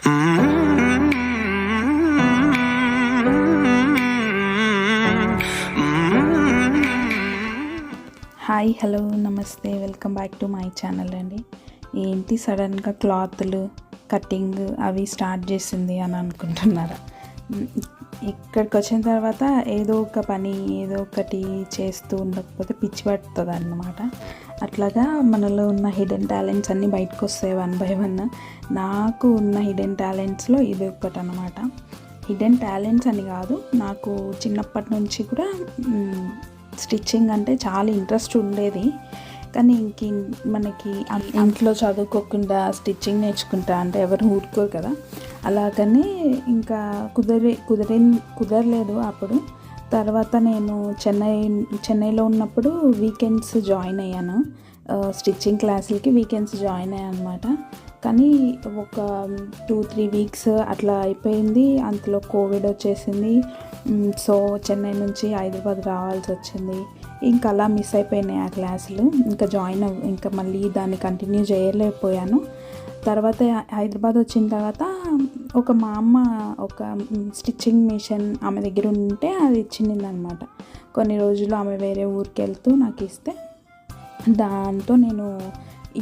Hi, hello, నమస్తే, welcome back to my channel అండి. ఏంటి సడన్గా క్లాత్లు కటింగ్ అవి స్టార్ట్ చేసింది అని అనుకుంటున్నారా? ఇక్కడికి వచ్చిన తర్వాత ఏదో ఒక పని ఏదో ఒకటి చేస్తూ ఉండకపోతే పిచ్చి పడుతుంది అన్నమాట. అట్లాగా మనలో ఉన్న హిడెన్ టాలెంట్స్ అన్నీ బయటకు వస్తాయి వన్ బై వన్. నాకు ఉన్న హిడెన్ టాలెంట్స్లో ఇది ఒకటి అన్నమాట. హిడెన్ టాలెంట్స్ అని కాదు, నాకు చిన్నప్పటి నుంచి కూడా స్టిచ్చింగ్ అంటే చాలా ఇంట్రెస్ట్ ఉండేది. కానీ మనకి ఇంట్లో చదువుకోకుండా స్టిచ్చింగ్ నేర్చుకుంటా అంటే ఎవరు ఊరుకోరు కదా. అలాగనే ఇంకా కుదరలేదు అప్పుడు. తర్వాత నేను చెన్నైలో ఉన్నప్పుడు వీకెండ్స్ జాయిన్ అయ్యాను, స్టిచ్చింగ్ క్లాసులకి వీకెండ్స్ జాయిన్ అయ్యాను అనమాట. కానీ ఒక 2-3 వీక్స్ అట్లా అయిపోయింది. అంతలో కోవిడ్ వచ్చేసింది. సో చెన్నై నుంచి హైదరాబాద్ రావాల్సి వచ్చింది. ఇంకా అలా మిస్ అయిపోయినాయి ఆ క్లాసులు. ఇంకా మళ్ళీ దాన్ని కంటిన్యూ చేయలేకపోయాను. తర్వాత హైదరాబాద్ వచ్చిన తర్వాత మా అమ్మ ఒక స్టిచ్చింగ్ మిషన్ ఆమె దగ్గర ఉంటే అది ఇచ్చింది అనమాట. కొన్ని రోజులు ఆమె వేరే ఊరికి వెళ్తూ నాకు ఇస్తే దాంతో నేను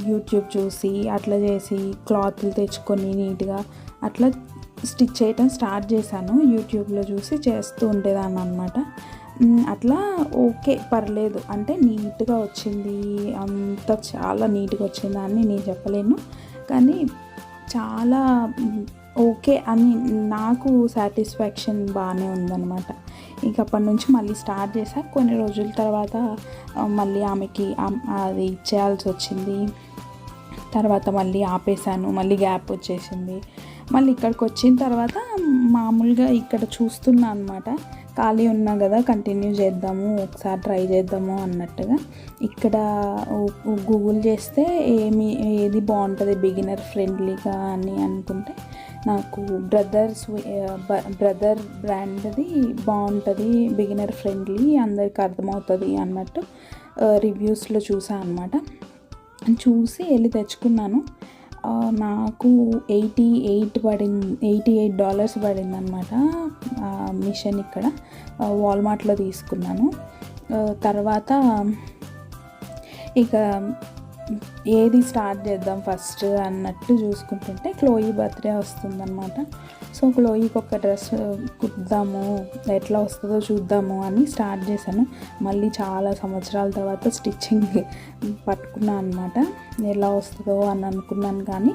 యూట్యూబ్ చూసి అట్లా చేసి క్లాత్లు తెచ్చుకొని నీట్గా అట్లా స్టిచ్ చేయటం స్టార్ట్ చేశాను. యూట్యూబ్లో చూసి చేస్తూ ఉండేదాన్ని అనమాట. అట్లా ఓకే, పర్లేదు, అంటే నీట్గా వచ్చింది, అంత చాలా నీట్గా వచ్చిందని నేను చెప్పలేను. కానీ చాలా ఓకే అని నాకు సాటిస్ఫాక్షన్ బాగానే ఉందన్నమాట. ఇంక అప్పటి నుంచి మళ్ళీ స్టార్ట్ చేశా. కొన్ని రోజుల తర్వాత మళ్ళీ ఆమెకి అది ఇచ్చేయాల్సి వచ్చింది. తర్వాత మళ్ళీ ఆపేసాను, మళ్ళీ గ్యాప్ వచ్చేసింది. మళ్ళీ ఇక్కడికి వచ్చిన తర్వాత మామూలుగా ఇక్కడ చూస్తున్నా అనమాట. ఖాళీ ఉన్నా కదా, కంటిన్యూ చేద్దాము, ఒకసారి ట్రై చేద్దాము అన్నట్టుగా. ఇక్కడ గూగుల్ చేస్తే ఏది బాగుంటుంది బిగినర్ ఫ్రెండ్లీగా అని అనుకుంటే నాకు బ్రదర్ బ్రాండ్ది బాగుంటుంది, బిగినర్ ఫ్రెండ్లీ, అందరికి అర్థమవుతుంది అన్నట్టు రివ్యూస్లో చూసాను అనమాట. చూసి వెళ్ళి తెచ్చుకున్నాను. నాకు $88 పడింది అనమాట మిషన్. ఇక్కడ వాల్మార్ట్లో తీసుకున్నాను. తర్వాత ఇక ఏది స్టార్ట్ చేద్దాం ఫస్ట్ అన్నట్టు చూసుకుంటుంటే క్లోయి బర్త్డే వస్తుందన్నమాట. సో క్లోయికి ఒక డ్రెస్ కుట్టాము, ఎట్లా వస్తుందో చూద్దాము అని స్టార్ట్ చేశాను. మళ్ళీ చాలా సంవత్సరాల తర్వాత స్టిచ్చింగ్ పట్టుకున్నాను అనమాట. ఎలా వస్తుందో అని అనుకున్నాను, కానీ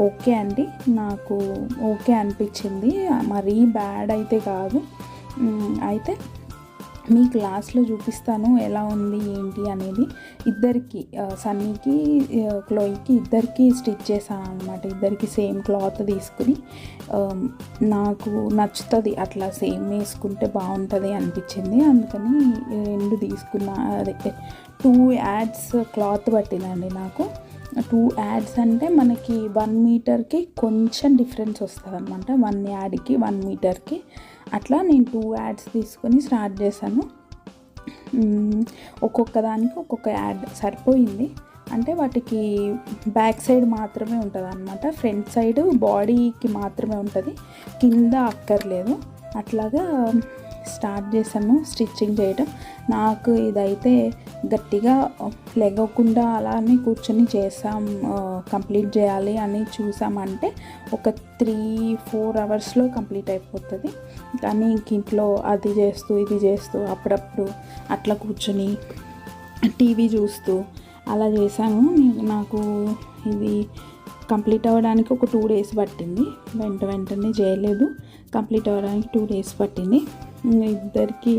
ఓకే అండి, నాకు ఓకే అనిపించింది. మరీ బ్యాడ్ అయితే కాదు. అయితే మీ క్లాస్లో చూపిస్తాను ఎలా ఉంది ఏంటి అనేది. ఇద్దరికి, సన్నీకి క్లోయికి ఇద్దరికి స్టిచ్ చేశాను అనమాట. ఇద్దరికి సేమ్ క్లాత్ తీసుకుని నాకు నచ్చుతుంది, అట్లా సేమ్ వేసుకుంటే బాగుంటుంది అనిపించింది. అందుకని 2 తీసుకున్నా. అదే 2 యాడ్స్ క్లాత్ పట్టిందండి నాకు. 2 యాడ్స్ అంటే మనకి 1 మీటర్కి కొంచెం డిఫరెన్స్ వస్తుంది అనమాట. 1 యాడ్కి 1 మీటర్కి అట్లా నేను 2 యాడ్స్ తీసుకొని స్టార్ట్ చేశాను. ఒక్కొక్క దానికి ఒక్కొక్క యాడ్ సరిపోయింది. అంటే వాటికి బ్యాక్ సైడ్ మాత్రమే ఉంటుంది అనమాట, ఫ్రంట్ సైడ్ బాడీకి మాత్రమే ఉంటుంది, కింద అక్కర్లేదు. అట్లాగా స్టార్ట్ చేశాను స్టిచ్చింగ్ చేయడం. నాకు ఇదైతే గట్టిగా లెగకుండా అలానే కూర్చొని కంప్లీట్ చేయాలి అని చూసామంటే ఒక 3-4 అవర్స్లో కంప్లీట్ అయిపోతుంది. కానీ ఇంట్లో అది చేస్తూ ఇది చేస్తూ అప్పుడప్పుడు అట్లా కూర్చొని టీవీ చూస్తూ అలా చేశాను. నాకు ఇది కంప్లీట్ అవ్వడానికి ఒక 2 డేస్ పట్టింది. వెంటనే చేయలేదు, కంప్లీట్ అవ్వడానికి 2 డేస్ పట్టింది. ఇద్దరికి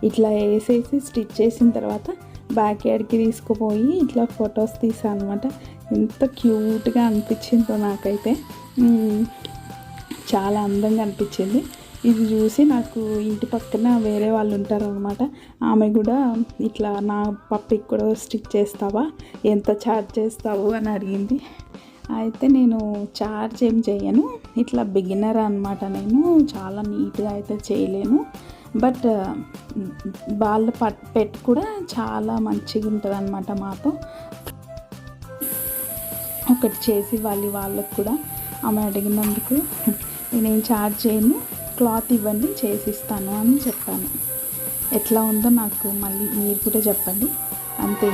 ఇట్లా వేసేసి స్టిచ్ చేసిన తర్వాత బ్యాక్ యార్డ్కి తీసుకుపోయి ఇట్లా ఫొటోస్ తీసాను అనమాట. ఎంత క్యూట్గా అనిపించిందో నాకైతే, చాలా అందంగా అనిపించింది. ఇది చూసి నాకు ఇంటి పక్కన వేరే వాళ్ళు ఉంటారనమాట. ఆమె కూడా ఇట్లా నా పప్పికి కూడా స్టిచ్ చేస్తావా, ఎంత ఛార్జ్ చేస్తావు అని అడిగింది. అయితే నేను ఛార్జ్ ఏం చేయను, ఇట్లా బిగినర్ అనమాట. నేను చాలా నీట్గా అయితే చేయలేను, బట్ వాళ్ళ పెట్ కూడా చాలా మంచిగా ఉంటుంది అనమాట. మాతో ఒకటి చేసి వాళ్ళకి కూడా ఆమె అడిగినందుకు నేనేం ఛార్జ్ చేయను, క్లాత్ ఇవ్వండి చేసిస్తాను అని చెప్పాను. ఎట్లా ఉందో నాకు మళ్ళీ మీరు కూడా చెప్పండి. అంతే.